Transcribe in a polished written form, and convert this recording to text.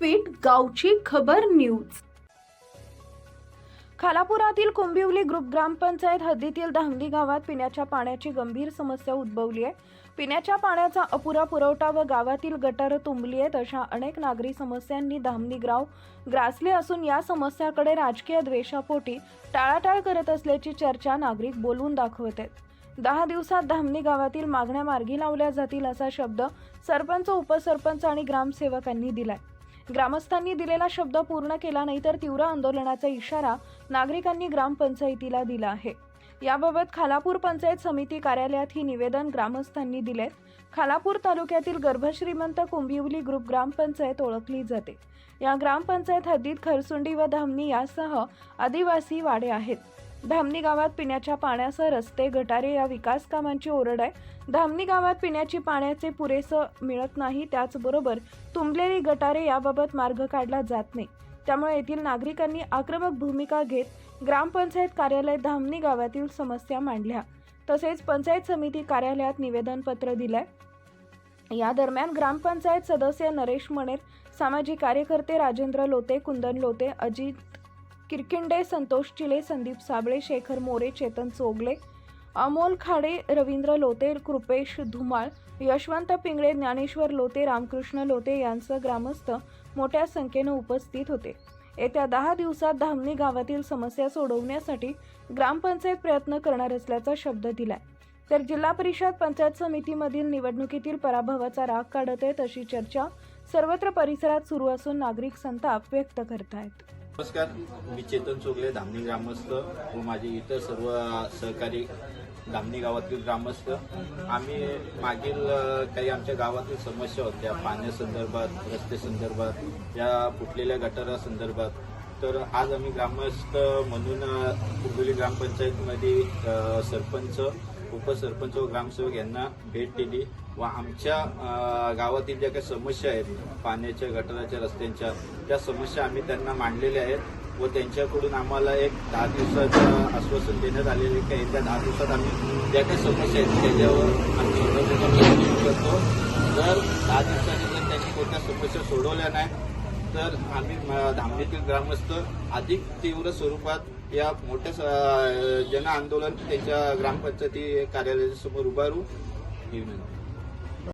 व्यासपीठ गावची खबर न्यूज। खालापुरातील कुंभिवली ग्रुप ग्रामपंचायत हद्दीतील धामणी गावात पिण्याच्या पाण्याची गंभीर समस्या उद्भवली आहे। पिण्याच्या पाण्याचा अपुरा पुरवठा व गावातील गटार तुंबली आहेत अशा अनेक नागरी समस्यांनी धामणी गाव ग्रासले असून या समस्याकडे राजकीय द्वेषापोटी टाळाटाळ करत असल्याची चर्चा नागरिक बोलून दाखवत आहेत। 10 दिवसात धामणी गावातील मागण्या मार्गी लावल्या जातील असा शब्द सरपंच, उपसरपंच आणि ग्रामसेवकांनी दिलाय। ग्रामस्थांनी दिलेला शब्द पूर्ण केला नाही तर तीव्र आंदोलनाचा इशारा नागरिकांनी ग्रामपंचायतीला दिला आहे। याबाबत खालापूर पंचायत समिती कार्यालयात ही निवेदन ग्रामस्थांनी दिले। खालापूर तालुक्यातील गर्भश्रीमंत कुंभिवली ग्रुप ग्रामपंचायत ओळखली जाते। या ग्रामपंचायत हद्दीत खरसुंडी व धामणी यासह आदिवासी वाडे आहेत। धामणी गावात पिण्याच्या पाण्यासह रस्ते, गटारे या विकास कामांची ओरड आहे। धामणी गावात पिण्याची पाण्याचे पुरेसं मिळत नाही, त्याचबरोबर तुंबलेली गटारे याबाबत मार्ग काढला जात नाही। त्यामुळे येथील नागरिकांनी आक्रमक भूमिका घेत ग्रामपंचायत कार्यालय धामणी गावातील समस्या मांडल्या, तसेच पंचायत समिती कार्यालयात निवेदन पत्र दिलंय। या दरम्यान ग्रामपंचायत सदस्य नरेश मणेर, सामाजिक कार्यकर्ते राजेंद्र लोते, कुंदन लोते, अजित किरकिंडे, संतोष चिले, संदीप साबळे, शेखर मोरे, चेतन चोगले, अमोल खाडे, रवींद्र लोते, कृपेश धुमाळ, यशवंत पिंगळे, ज्ञानेश्वर लोते, रामकृष्ण लोते यांसह ग्रामस्थ मोठ्या संख्येने उपस्थित होते। येत्या 10 दिवसात धामणी गावातील समस्या सोडवण्यासाठी ग्रामपंचायत प्रयत्न करणार असल्याचा शब्द दिलाय। तर जिल्हा परिषद पंचायत समितीमधील निवडणुकीतील पराभवाचा राग काढत आहेत अशी चर्चा सर्वत्र परिसरात सुरू असून नागरिक संताप व्यक्त करत आहेत। नमस्कार, मी चेतन चोगले, धामणी ग्रामस्थ व माझे इतर सर्व सहकारी धामणी गावातील ग्रामस्थ। आम्ही मागील काही आमच्या गावातील समस्या होत्या, पाण्यासंदर्भात, रस्ते संदर्भात, या फुटलेल्या गटारासंदर्भात। तर आज आम्ही ग्रामस्थ म्हणून कुंभिवली ग्रामपंचायतमध्ये सरपंच, उपसरपंच व ग्रामसेवक यांना भेट दिली व आमच्या गावातील ज्या काही समस्या आहेत, पाण्याच्या, गटाराच्या, रस्त्यांच्या, त्या समस्या आम्ही त्यांना मांडलेल्या आहेत व त्यांच्याकडून आम्हाला एक 10 दिवसाचं आश्वासन देण्यात आलेले की येत्या 10 दिवसात आम्ही ज्या काही समस्या आहेत त्याच्यावर आम्ही सोडवण्याचा प्रयत्न करतो। जर 10 दिवसांनी जर त्यांनी कोणत्या समस्या सोडवल्या नाही तर आम्ही धामणीतील ग्रामस्थ अधिक तीव्र स्वरूपात या मोठ्या जन आंदोलन त्यांच्या ग्रामपंचायती कार्यालयासमोर उभारू।